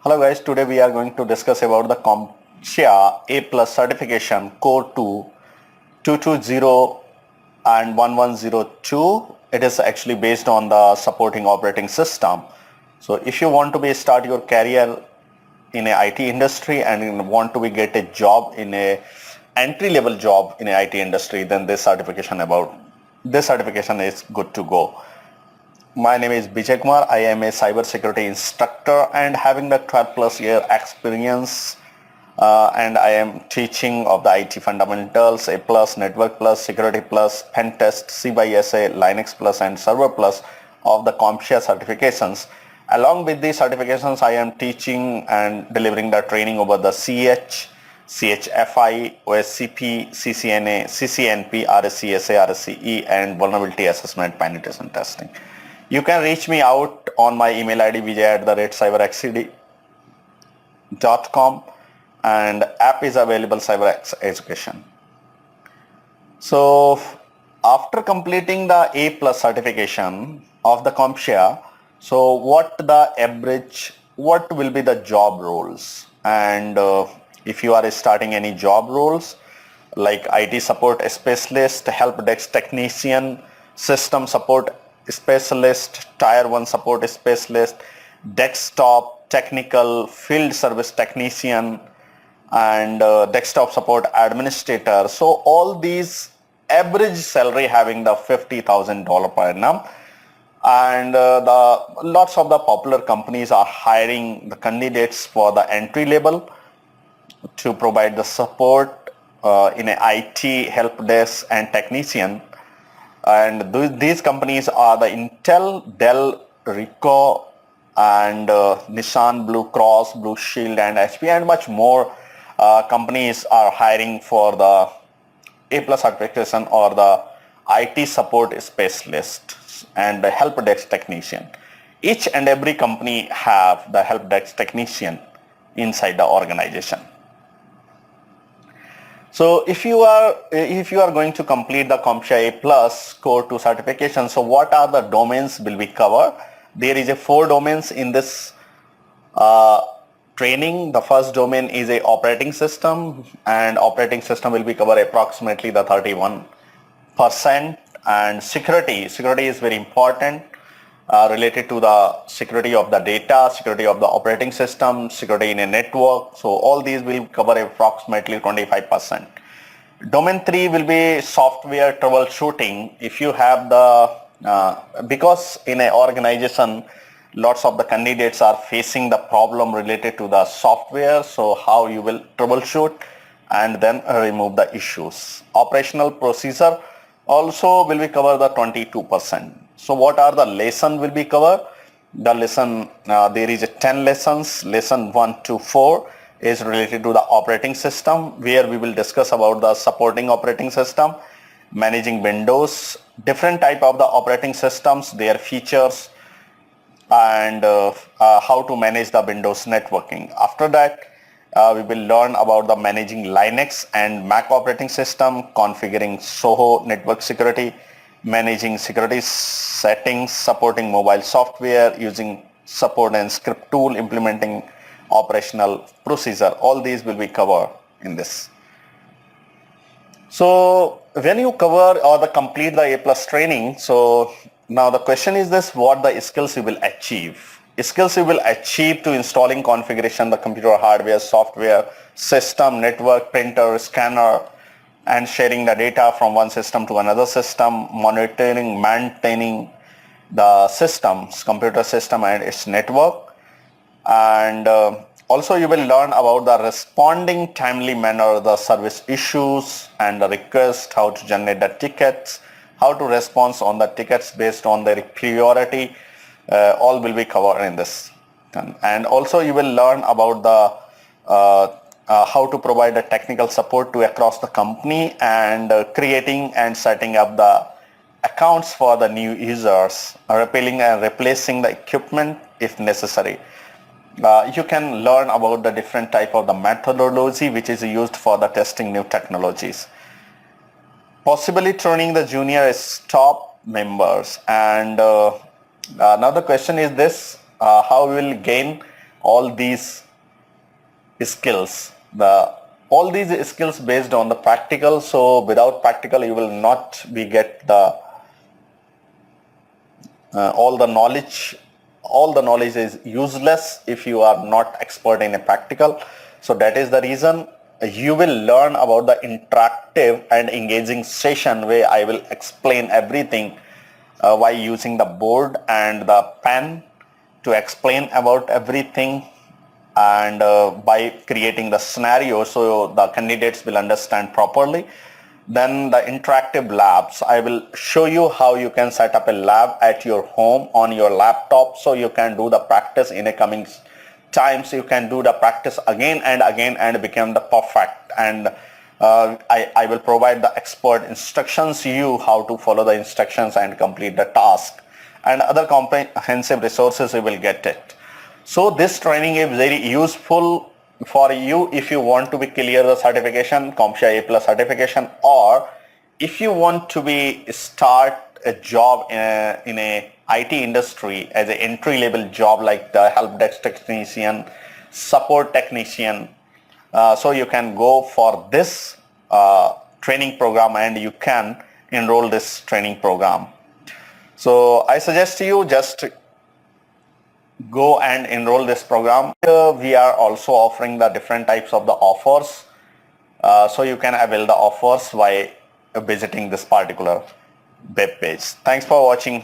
Hello guys, today we are going to discuss about the CompTIA A Plus certification Core 2 220 and 1102. It is actually based on the supporting operating system. So if you want to start your career in a IT industry and you want to get a job in a entry level job in a IT industry, then this certification is good to go. My name is Bijay Kumar. I am a cybersecurity instructor and having the 12 plus year experience and I am teaching of the IT fundamentals, A plus, network plus, security plus, pen test, CYSA, Linux plus and server plus of the CompTIA certifications. Along with these certifications, I am teaching and delivering the training over the CH, CHFI, OSCP, CCNA, CCNP, RSCSA, RSCE and vulnerability assessment penetration testing. You can reach me out on my email ID vijay@cyberxcd.com and app is available CyberX Education. So after completing the A plus certification of the CompTIA, so what will be the job roles, and if you are starting any job roles like IT support specialist, help desk technician, system support specialist, tier 1 support specialist, desktop technical, field service technician and desktop support administrator. So all these average salary having the $50,000 per annum, and lots of the popular companies are hiring the candidates for the entry level to provide the support in a IT help desk and technician. And these companies are the Intel, Dell, Ricoh and Nissan, Blue Cross, Blue Shield and HP and much more companies are hiring for the A plus certification or the IT support specialist and the help desk technician. Each and every company have the help desk technician inside the organization. So if you are going to complete the CompTIA A Plus Core 2 certification, so what are the domains will be covered? There is 4 domains in this training. The first domain is a operating system, and operating system will be covered approximately the 31%, and security is very important. Related to the security of the data, security of the operating system, security in a network. So all these will cover approximately 25%. Domain 3 will be software troubleshooting. If you have the, because in an organization, lots of the candidates are facing the problem related to the software. So how you will troubleshoot and then remove the issues. Operational procedure also will be cover the 22%. So what are the lesson will be covered? The lesson, there is 10 lessons. Lesson 1 to 4 is related to the operating system, where we will discuss about the supporting operating system, managing Windows, different type of the operating systems, their features, and how to manage the Windows networking. After that, we will learn about the managing Linux and Mac operating system, configuring Soho network security, managing security settings, supporting mobile software, using support and script tool, implementing operational procedure. All these will be covered in this. So when you cover or complete the A plus training, so now the question is this: what the skills you will achieve? Skills you will achieve to installing configuration, the computer hardware, software, system, network, printer, scanner, and sharing the data from one system to another system, monitoring, maintaining the systems, computer system and its network. And also you will learn about the responding timely manner, the service issues and the request, how to generate the tickets, how to respond on the tickets based on their priority. All will be covered in this. And also you will learn about the how to provide a technical support to across the company, and creating and setting up the accounts for the new users, repairing and replacing the equipment if necessary. You can learn about the different type of the methodology which is used for the testing new technologies. Possibly training the junior staff members. And now the question is this: how we will gain all these skills. All these skills based on the practical. So without practical, you will not be get the all the knowledge. All the knowledge is useless if you are not expert in a practical. So that is the reason you will learn about the interactive and engaging session where I will explain everything by using the board and the pen to explain about everything, and by creating the scenario so the candidates will understand properly. Then the interactive labs, I will show you how you can set up a lab at your home on your laptop, so you can do the practice in a coming times. You can do the practice again and again and become the perfect. And I will provide the expert instructions you how to follow the instructions and complete the task, and other comprehensive resources you will get it. So this training is very useful for you if you want to be clear the certification, CompTIA A+ certification, or if you want to be start a job in a IT industry as an entry level job like the help desk technician, support technician. So you can go for this training program and you can enroll this training program. So I suggest you just go and enroll this program. We are also offering the different types of the offers. So you can avail the offers by visiting this particular web page. Thanks for watching.